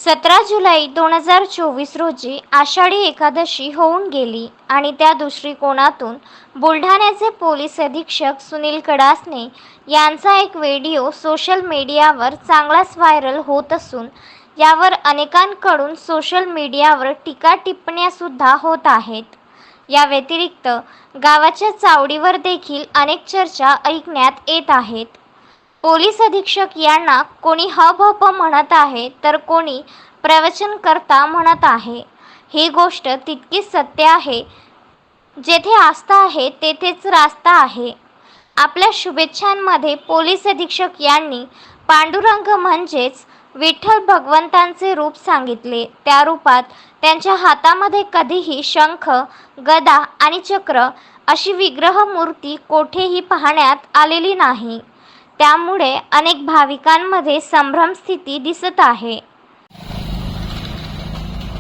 17 जुलै 2024 रोजी आषाढी एकादशी होऊन गेली आणि त्या दृष्टिकोनातून बुलढाण्याचे पोलीस अधीक्षक सुनील कडासने यांचा एक व्हिडिओ सोशल मीडियावर चांगलाच व्हायरल होत असून यावर अनेकांकडून सोशल मीडियावर टीका टिप्पण्या सुद्धा होत आहेत. या व्यतिरिक्त गावाच्या चावडीवर देखील अनेक चर्चा ऐकण्यात येत आहेत. पोलीस अधीक्षक यांना कोणी हप म्हणत आहे तर कोणी प्रवचनकर्ता म्हणत आहे. ही गोष्ट तितकीच सत्य आहे. जेथे आस्था आहे तेथेच रास्ता आहे. आपल्या शुभेच्छांमध्ये पोलीस अधीक्षक यांनी पांडुरंग म्हणजेच विठ्ठल भगवंतांचे रूप सांगितले. त्या रूपात त्यांच्या हातामध्ये कधीही शंख, गदा आणि चक्र अशी विग्रह मूर्ती कोठेही पाहण्यात आलेली नाही. त्यामुळे अनेक भाविकांमध्ये संभ्रम स्थिती दिसत आहे.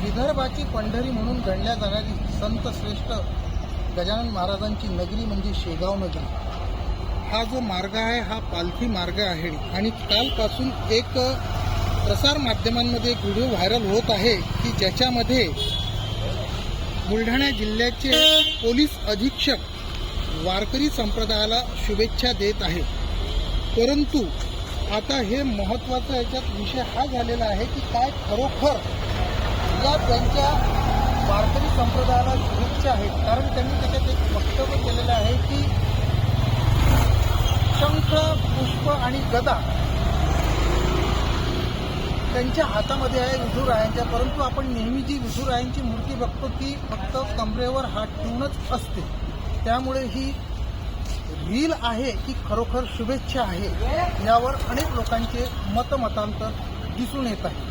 विदर्भाची पंढरी म्हणून गणल्या जाणारी संत श्रेष्ठ गजानन महाराजांची नगरी म्हणजे शेगाव नगरी. हा जो मार्ग आहे हा पालखी मार्ग आहे आणि कालपासून एक प्रसार माध्यमांमध्ये एक व्हिडिओ व्हायरल होत आहे की ज्याच्यामध्ये बुलढाणा जिल्ह्याचे पोलीस अधीक्षक वारकरी संप्रदायाला शुभेच्छा देत आहेत. परंतु आता हे महत्त्वाचा याच्यात विषय हा झालेला आहे की काय खरोखर या त्यांच्या वारकरी संप्रदायाला शुभेच्छा आहेत. कारण त्यांनी त्याच्यात एक वक्तव्य केलेलं आहे की शंख, पुष्प आणि गदा त्यांच्या हातामध्ये आहे विठुरायांच्या. परंतु आपण नेहमी जी विठुरायांची मूर्ती बघतो ती फक्त कमरेवर हात ठेवूनच असते. त्यामुळे ही रील आहे की खरोखर शुभेच्छा आहे यावर अनेक लोकांचे मतमतांतर दिसून येत आहे.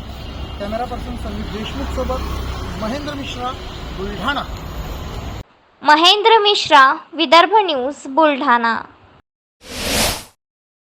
कॅमेरा पर्सन संदीप देशमुख सोबत महेंद्र मिश्रा, बुलढाणा. महेंद्र मिश्रा, विदर्भ न्यूज, बुलढाणा.